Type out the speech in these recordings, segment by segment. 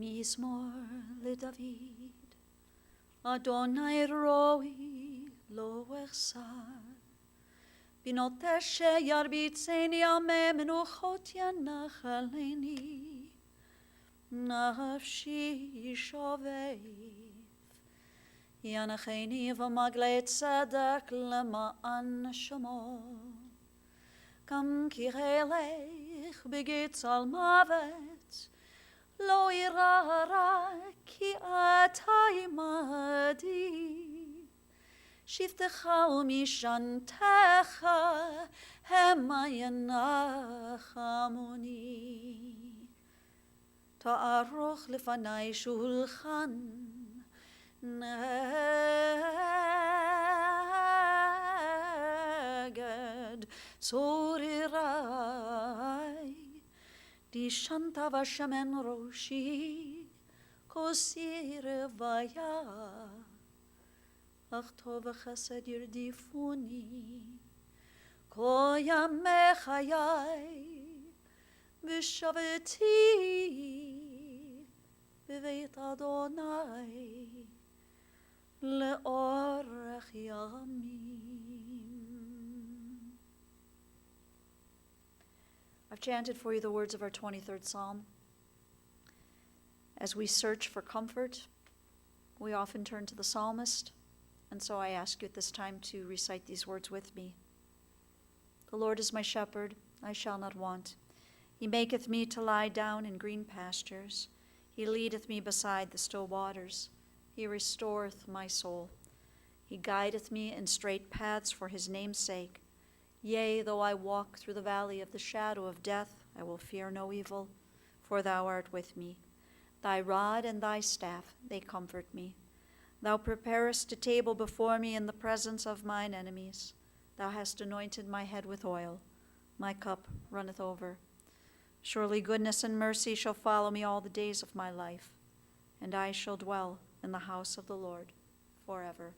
מזמור לדוד, אדוני רואי לא אחסר. בנוטש ירביצני ימי מנוחות ינחלני, נפשי שובב. ינחני ומגלי צדק למען שמו, גם כי הלך בגצל מוות, לא אירא רע כי אתה עמדי. שבטך ומשענתך המה ינחמוני. תערוך לפני שולחן נגד צורריי. דשנת ושמן ראשי כוסי רוויה, אך טוב וחסד ירדיפוני כל ימי חיי, ושבתי בבית אדוני לאורך ימים. I've chanted for you the words of our 23rd Psalm. As we search for comfort, we often turn to the psalmist, and so I ask you at this time to recite these words with me. The Lord is my shepherd, I shall not want. He maketh me to lie down in green pastures. He leadeth me beside the still waters. He restoreth my soul. He guideth me in straight paths for his name's sake. Yea, though I walk through the valley of the shadow of death, I will fear no evil, for thou art with me. Thy rod and thy staff, they comfort me. Thou preparest a table before me in the presence of mine enemies. Thou hast anointed my head with oil. My cup runneth over. Surely goodness and mercy shall follow me all the days of my life, and I shall dwell in the house of the Lord forever.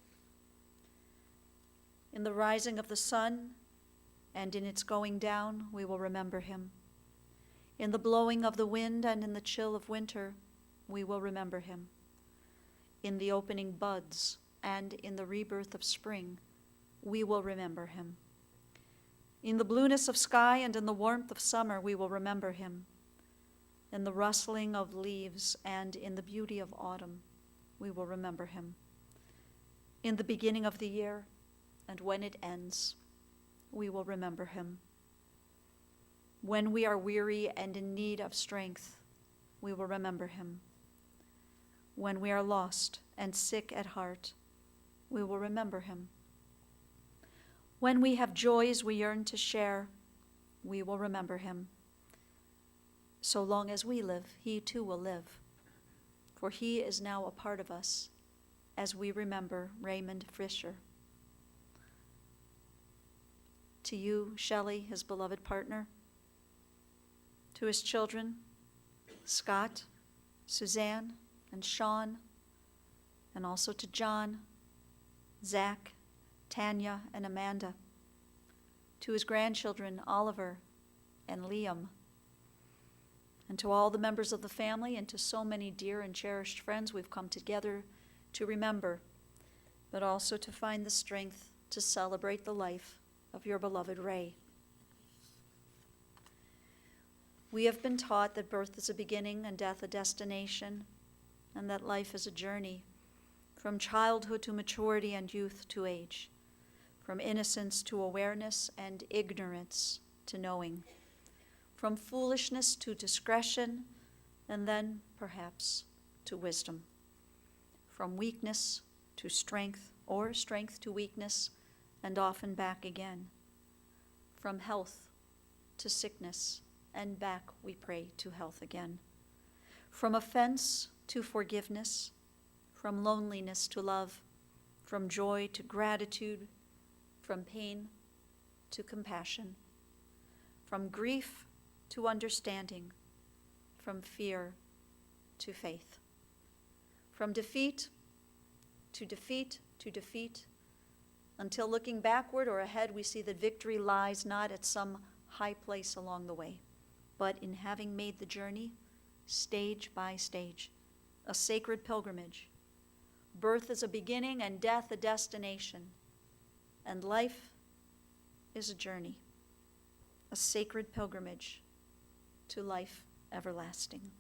In the rising of the sun and in its going down, we will remember him. In the blowing of the wind and in the chill of winter, we will remember him. In the opening buds and in the rebirth of spring, we will remember him. In the blueness of sky and in the warmth of summer, we will remember him. In the rustling of leaves and in the beauty of autumn, we will remember him. In the beginning of the year and when it ends, we will remember him. When we are weary and in need of strength, we will remember him. When we are lost and sick at heart, we will remember him. When we have joys we yearn to share, we will remember him. So long as we live, he too will live, for he is now a part of us as we remember Raymond Fischer. To you, Shelley, his beloved partner, to his children, Scott, Suzanne, and Sean, and also to John, Zach, Tanya, and Amanda, to his grandchildren, Oliver and Liam, and to all the members of the family, and to so many dear and cherished friends we've come together to remember, but also to find the strength to celebrate the life of your beloved Ray. We have been taught that birth is a beginning and death a destination, and that life is a journey from childhood to maturity and youth to age, from innocence to awareness and ignorance to knowing, from foolishness to discretion, and then, perhaps, to wisdom, from weakness to strength, or strength to weakness, and often back again, from health to sickness, and back, we pray, to health again, from offense to forgiveness, from loneliness to love, from joy to gratitude, from pain to compassion, from grief to understanding, from fear to faith, from defeat to defeat to defeat, until looking backward or ahead, we see that victory lies not at some high place along the way, but in having made the journey, stage by stage, a sacred pilgrimage. Birth is a beginning and death a destination, and life is a journey, a sacred pilgrimage to life everlasting.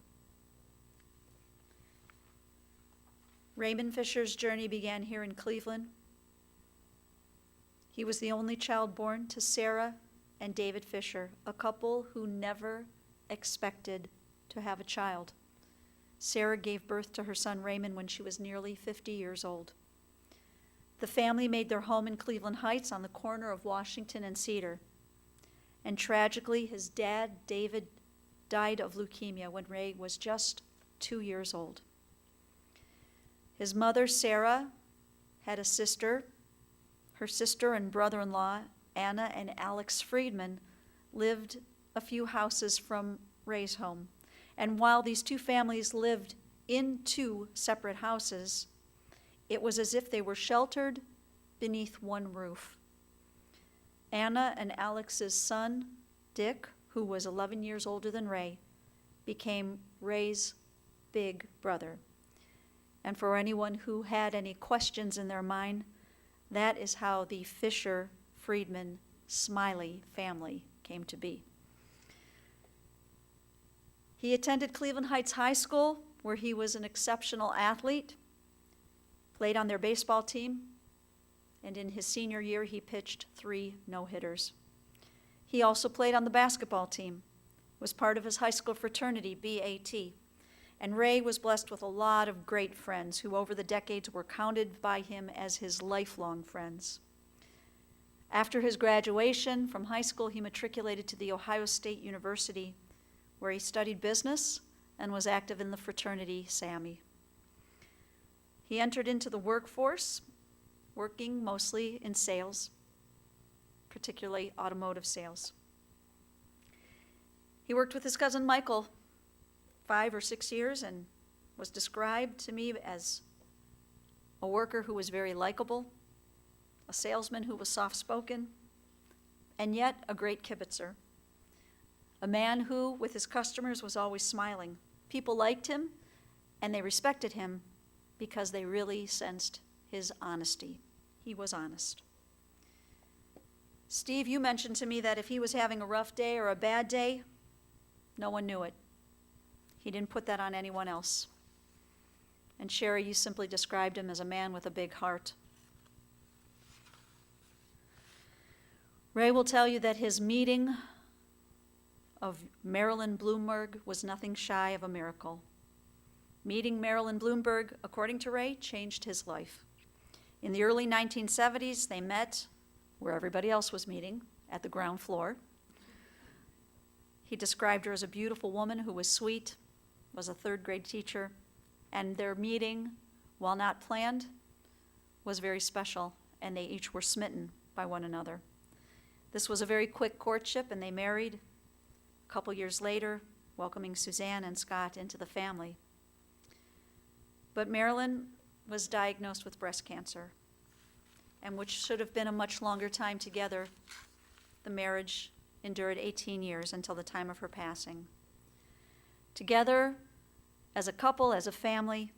Raymond Fischer's journey began here in Cleveland. He was the only child born to Sarah and David Fischer, a couple who never expected to have a child. Sarah gave birth to her son Raymond when she was nearly 50 years old. The family made their home in Cleveland Heights on the corner of Washington and Cedar. And tragically, his dad, David, died of leukemia when Ray was just 2 years old. His mother, Sarah, had a sister. Her sister and brother-in-law, Anna and Alex Friedman, lived a few houses from Ray's home. And while these two families lived in two separate houses, it was as if they were sheltered beneath one roof. Anna and Alex's son, Dick, who was 11 years older than Ray, became Ray's big brother. And for anyone who had any questions in their mind, that is how the Fischer-Friedman Smiley family came to be. He attended Cleveland Heights High School, where he was an exceptional athlete, played on their baseball team, and in his senior year, he pitched 3 no-hitters. He also played on the basketball team, was part of his high school fraternity, BAT, and Ray was blessed with a lot of great friends who over the decades were counted by him as his lifelong friends. After his graduation from high school, he matriculated to The Ohio State University, where he studied business and was active in the fraternity SAMI. He entered into the workforce, working mostly in sales, particularly automotive sales. He worked with his cousin Michael 5 or 6 years and was described to me as a worker who was very likable, a salesman who was soft-spoken, and yet a great kibitzer. A man who, with his customers, was always smiling. People liked him, and they respected him because they really sensed his honesty. He was honest. Steve, you mentioned to me that if he was having a rough day or a bad day, no one knew it. He didn't put that on anyone else. And Sherry, you simply described him as a man with a big heart. Ray will tell you that his meeting of Marilyn Bloomberg was nothing shy of a miracle. Meeting Marilyn Bloomberg, according to Ray, changed his life. In the early 1970s, they met where everybody else was meeting, at the ground floor. He described her as a beautiful woman who was sweet, was a third-grade teacher, and their meeting, while not planned, was very special, and they each were smitten by one another. This was a very quick courtship, and they married a couple years later, welcoming Suzanne and Scott into the family. But Marilyn was diagnosed with breast cancer, and which should have been a much longer time together, the marriage endured 18 years until the time of her passing. Together, as a couple, as a family,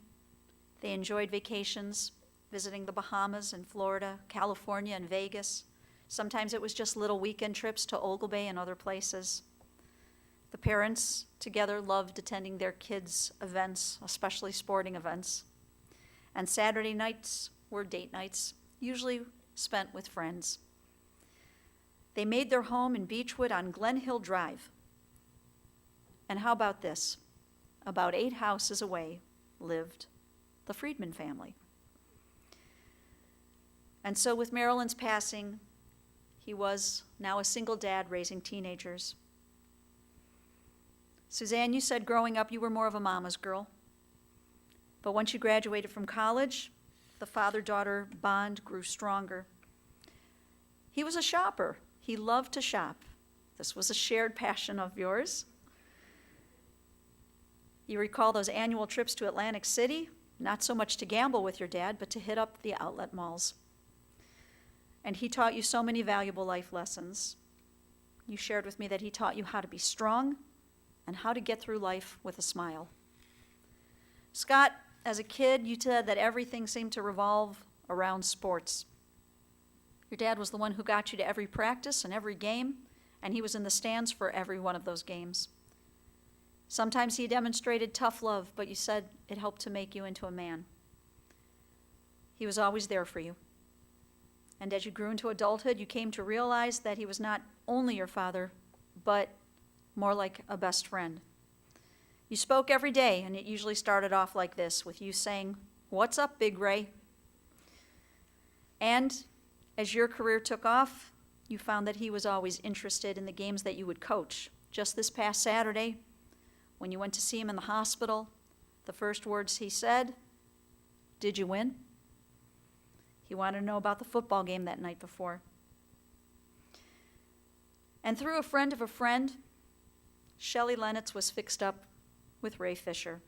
they enjoyed vacations, visiting the Bahamas and Florida, California and Vegas. Sometimes it was just little weekend trips to Ogle Bay and other places. The parents together loved attending their kids' events, especially sporting events. And Saturday nights were date nights, usually spent with friends. They made their home in Beechwood on Glen Hill Drive. And how about this? About 8 houses away lived the Friedman family. And so with Marilyn's passing, he was now a single dad raising teenagers. Suzanne, you said growing up you were more of a mama's girl. But once you graduated from college, the father-daughter bond grew stronger. He was a shopper. He loved to shop. This was a shared passion of yours. You recall those annual trips to Atlantic City, not so much to gamble with your dad, but to hit up the outlet malls. And he taught you so many valuable life lessons. You shared with me that he taught you how to be strong, and how to get through life with a smile. Scott, as a kid, you said that everything seemed to revolve around sports. Your dad was the one who got you to every practice and every game, and he was in the stands for every one of those games. Sometimes he demonstrated tough love, but you said it helped to make you into a man. He was always there for you. And as you grew into adulthood, you came to realize that he was not only your father, but more like a best friend. You spoke every day, and it usually started off like this, with you saying, "What's up, Big Ray?" And as your career took off, you found that he was always interested in the games that you would coach. Just this past Saturday, when you went to see him in the hospital, the first words he said, "Did you win?" He wanted to know about the football game that night before. And through a friend of a friend, Shelley Lennox was fixed up with Ray Fischer.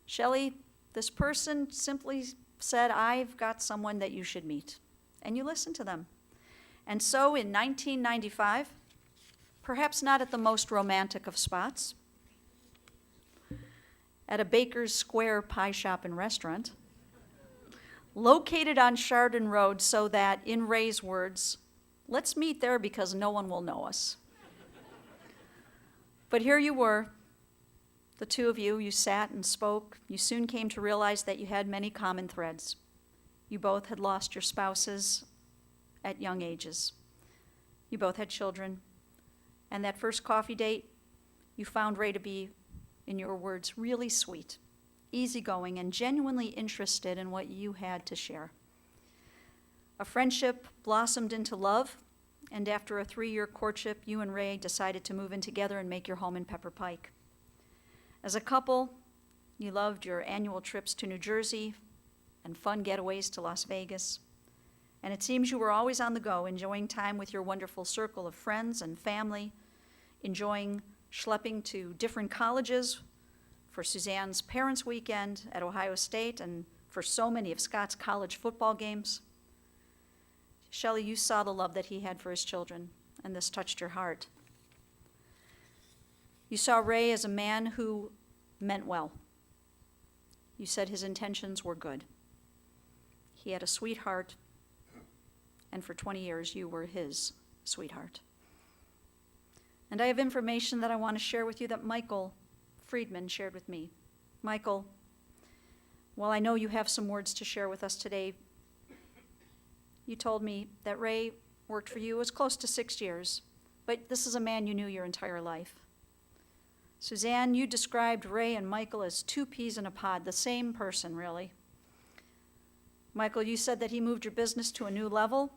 Shelley, this person simply said, "I've got someone that you should meet." And you listened to them. And so in 1995, perhaps not at the most romantic of spots, at a Baker's Square pie shop and restaurant, located on Chardon Road, so that, in Ray's words, "Let's meet there because no one will know us." But here you were, the two of you sat and spoke. You soon came to realize that you had many common threads. You both had lost your spouses at young ages. You both had children. And that first coffee date, you found Ray to be, in your words, really sweet, easygoing, and genuinely interested in what you had to share. A friendship blossomed into love, and after a 3-year courtship, you and Ray decided to move in together and make your home in Pepper Pike. As a couple, you loved your annual trips to New Jersey and fun getaways to Las Vegas. And it seems you were always on the go, enjoying time with your wonderful circle of friends and family, enjoying schlepping to different colleges for Suzanne's Parents' Weekend at Ohio State and for so many of Scott's college football games. Shelley, you saw the love that he had for his children, and this touched your heart. You saw Ray as a man who meant well. You said his intentions were good. He had a sweetheart, and for 20 years you were his sweetheart. And I have information that I want to share with you that Michael Friedman shared with me. Michael, while I know you have some words to share with us today, you told me that Ray worked for you as close to 6 years, but this is a man you knew your entire life. Suzanne, you described Ray and Michael as two peas in a pod, the same person, really. Michael, you said that he moved your business to a new level,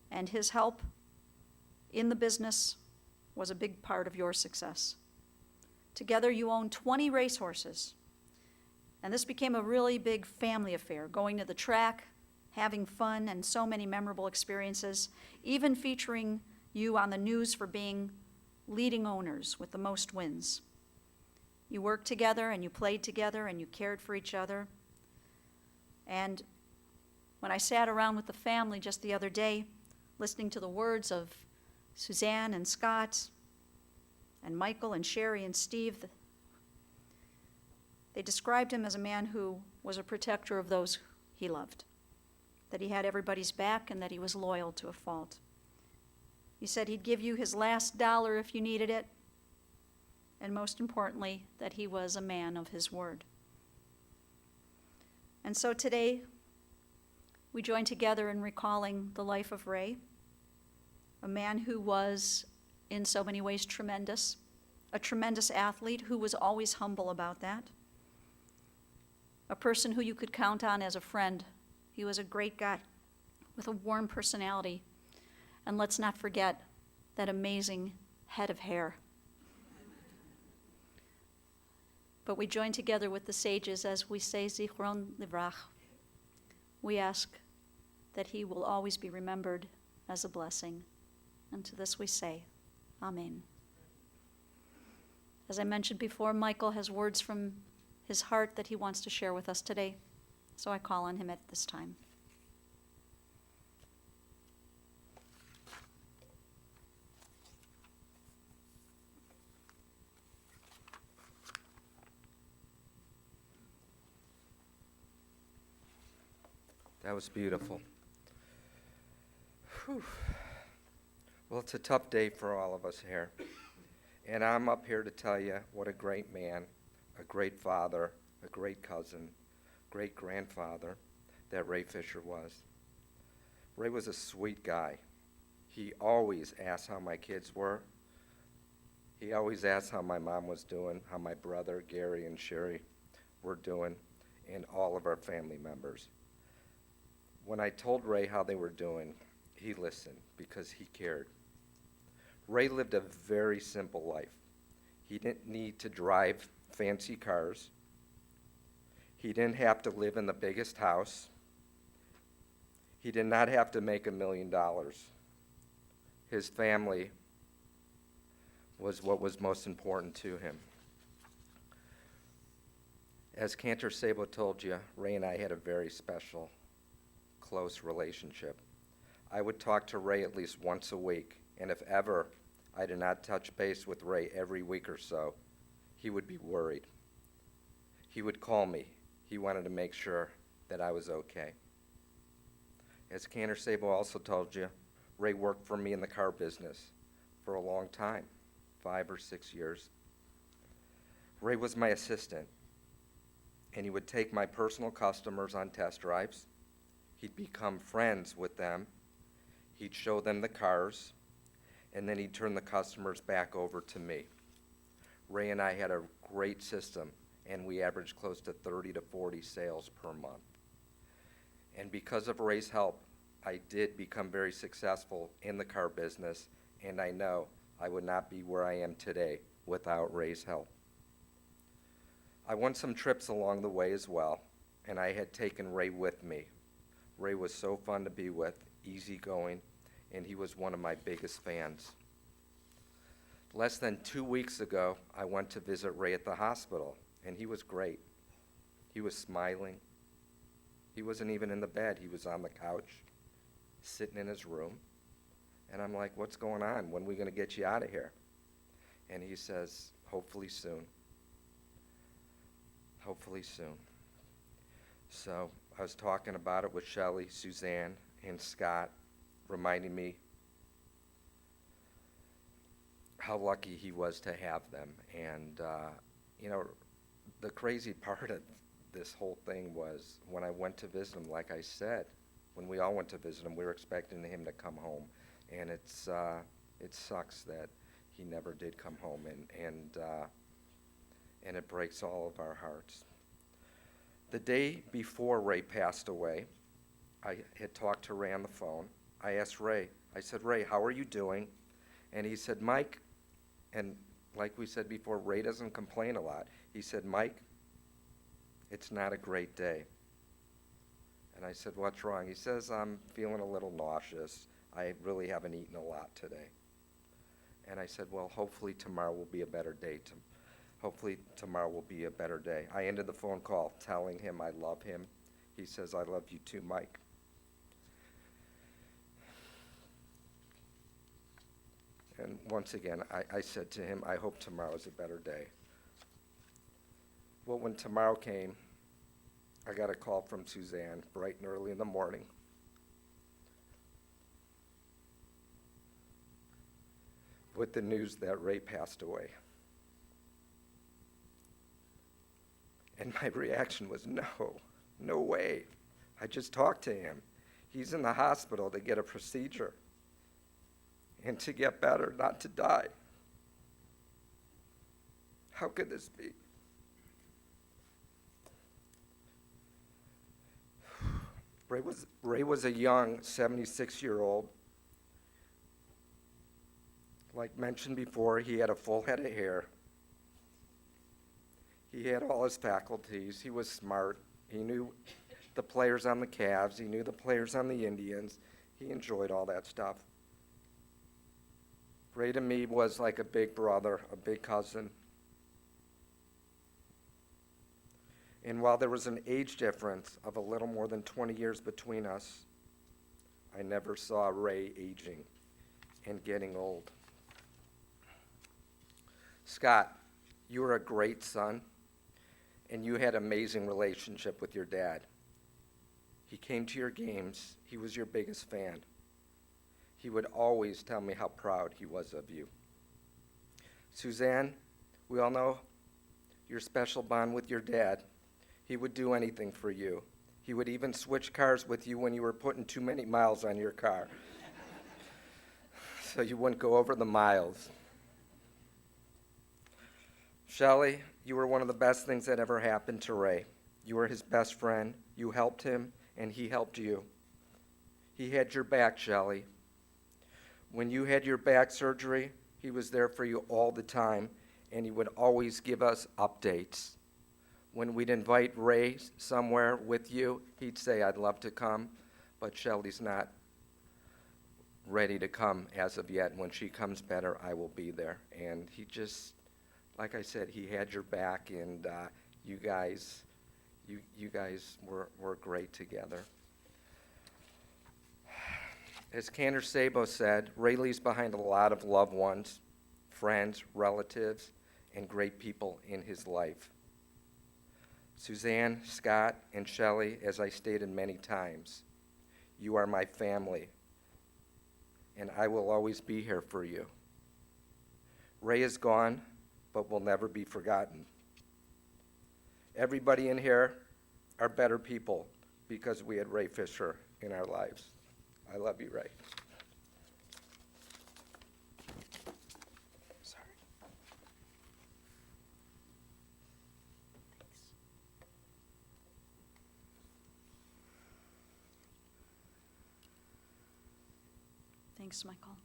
and his help in the business was a big part of your success. Together, you own 20 racehorses, and this became a really big family affair, going to the track, having fun, and so many memorable experiences, even featuring you on the news for being leading owners with the most wins. You worked together, and you played together, and you cared for each other. And when I sat around with the family just the other day, listening to the words of Suzanne and Scott, and Michael and Sherry and Steve, they described him as a man who was a protector of those he loved, that he had everybody's back, and that he was loyal to a fault. He said he'd give you his last dollar if you needed it, and most importantly, that he was a man of his word. And so today, we join together in recalling the life of Ray, a man who was, in so many ways, tremendous, a tremendous athlete who was always humble about that, a person who you could count on as a friend. He was a great guy with a warm personality. And let's not forget that amazing head of hair. But we join together with the sages as we say Zichron Livrach. We ask that he will always be remembered as a blessing. And to this we say, Amen. As I mentioned before, Michael has words from his heart that he wants to share with us today. So I call on him at this time. That was beautiful. Whew. Well, it's a tough day for all of us here. And I'm up here to tell you what a great man, a great father, a great cousin, great grandfather that Ray Fischer was. Ray was a sweet guy. He always asked how my kids were. He always asked how my mom was doing, how my brother, Gary, and Sherry were doing, and all of our family members. When I told Ray how they were doing, he listened because he cared. Ray lived a very simple life. He didn't need to drive fancy cars. He didn't have to live in the biggest house. He did not have to make $1 million. His family was what was most important to him. As Cantor Sabo told you, Ray and I had a very special, close relationship. I would talk to Ray at least once a week, and if ever I did not touch base with Ray every week or so, he would be worried. He would call me. He wanted to make sure that I was okay. As Cantor Sabo also told you, Ray worked for me in the car business for a long time, 5 or 6 years. Ray was my assistant, and he would take my personal customers on test drives. He'd become friends with them. He'd show them the cars, and then he'd turn the customers back over to me. Ray and I had a great system, and we averaged close to 30 to 40 sales per month. And because of Ray's help, I did become very successful in the car business, and I know I would not be where I am today without Ray's help. I won some trips along the way as well, and I had taken Ray with me. Ray was so fun to be with, easygoing, and he was one of my biggest fans. Less than 2 weeks ago, I went to visit Ray at the hospital, and he was great. He was smiling. He wasn't even in the bed. He was on the couch, sitting in his room. And I'm like, what's going on? When are we going to get you out of here? And he says, hopefully soon. Hopefully soon. So I was talking about it with Shelley, Suzanne, and Scott, reminding me how lucky he was to have them. And, the crazy part of this whole thing was when I went to visit him, like I said, when we all went to visit him, we were expecting him to come home. And it sucks that he never did come home, and it breaks all of our hearts. The day before Ray passed away, I had talked to Ray on the phone. I asked Ray, I said, Ray, how are you doing? And he said, Mike, and like we said before, Ray doesn't complain a lot. He said, Mike, it's not a great day. And I said, what's wrong? He says, I'm feeling a little nauseous. I really haven't eaten a lot today. And I said, well, hopefully tomorrow will be a better day. Hopefully tomorrow will be a better day. I ended the phone call telling him I love him. He says, I love you too, Mike. And once again, I said to him, I hope tomorrow is a better day. Well, when tomorrow came, I got a call from Suzanne bright and early in the morning. With the news that Ray passed away. And my reaction was, no way. I just talked to him. He's in the hospital to get a procedure and to get better, not to die. How could this be? Ray was a young 76-year-old. Like mentioned before, he had a full head of hair. He had all his faculties. He was smart. He knew the players on the Cavs. He knew the players on the Indians. He enjoyed all that stuff. Ray to me was like a big brother, a big cousin. And while there was an age difference of a little more than 20 years between us, I never saw Ray aging and getting old. Scott, you were a great son, and you had an amazing relationship with your dad. He came to your games. He was your biggest fan. He would always tell me how proud he was of you. Suzanne, we all know your special bond with your dad. He would do anything for you. He would even switch cars with you when you were putting too many miles on your car, so you wouldn't go over the miles. Shelley, you were one of the best things that ever happened to Ray. You were his best friend. You helped him, and he helped you. He had your back, Shelley. When you had your back surgery, he was there for you all the time, and he would always give us updates. When we'd invite Ray somewhere with you, he'd say, I'd love to come, but Shelley's not ready to come as of yet. When she comes better, I will be there. And he just, like I said, he had your back, and you guys were great together. As Cantor Sabo said, Ray leaves behind a lot of loved ones, friends, relatives, and great people in his life. Suzanne, Scott, and Shelley, as I stated many times, you are my family, and I will always be here for you. Ray is gone, but will never be forgotten. Everybody in here are better people because we had Ray Fischer in our lives. I love you, Ray. Sorry. Thanks, Michael.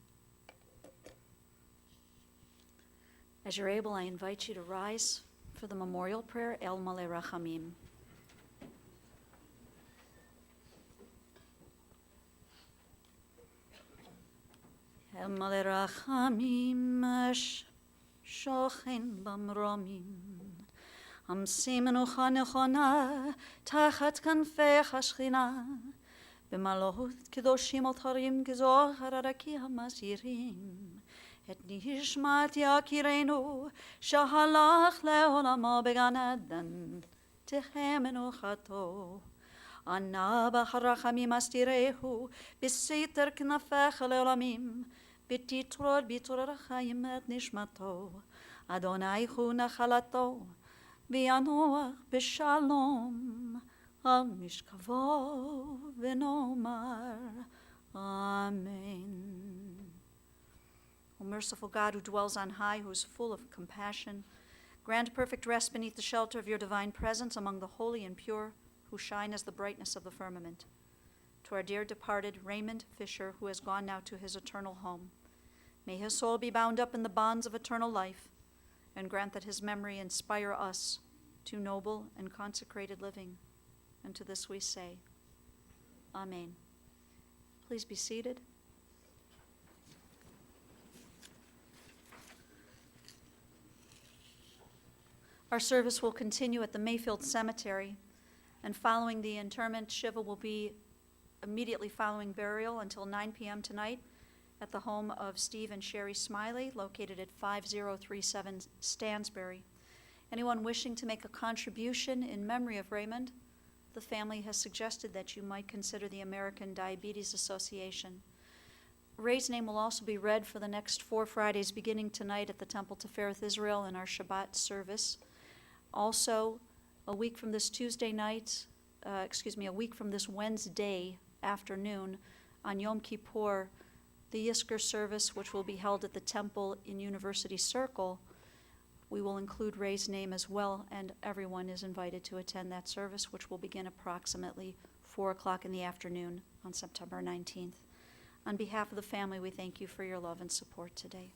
As you're able, I invite you to rise for the memorial prayer, El Maleh Rachamim. El Maleh Rachamim, Shochen Bamromim, Amsi Menucha Nechona, Tachat Kanfech HaShechina, B'malot Kedoshim Altarim Gezohar Araki HaMasirim, Et Nishmat Yakirenu, Shahalach Le'olamo Began Eden, Teche Menuchato. Anna b'harachamim astirehu, b'seiter knafech le'olamim, b'titror rachayim et nishmato, Adonai hu nachalato, v'yanuach b'shalom, al mishkavo v'nomar. Amen. O merciful God, who dwells on high, who is full of compassion, grant perfect rest beneath the shelter of your divine presence among the holy and pure, who shine as the brightness of the firmament. To our dear departed Raymond Fischer, who has gone now to his eternal home, may his soul be bound up in the bonds of eternal life, and grant that his memory inspire us to noble and consecrated living. And to this we say, Amen. Please be seated. Our service will continue at the Mayfield Cemetery. And following the interment, Shiva will be immediately following burial until 9 p.m. tonight at the home of Steve and Sherry Smiley, located at 5037 Stansbury. Anyone wishing to make a contribution in memory of Raymond, the family has suggested that you might consider the American Diabetes Association. Ray's name will also be read for the next 4 Fridays beginning tonight at the Temple Tifereth Israel in our Shabbat service. Also, a week from this Wednesday afternoon, on Yom Kippur, the Yizkor service, which will be held at the temple in University Circle, we will include Ray's name as well, and everyone is invited to attend that service, which will begin approximately 4 o'clock in the afternoon on September 19th. On behalf of the family, we thank you for your love and support today.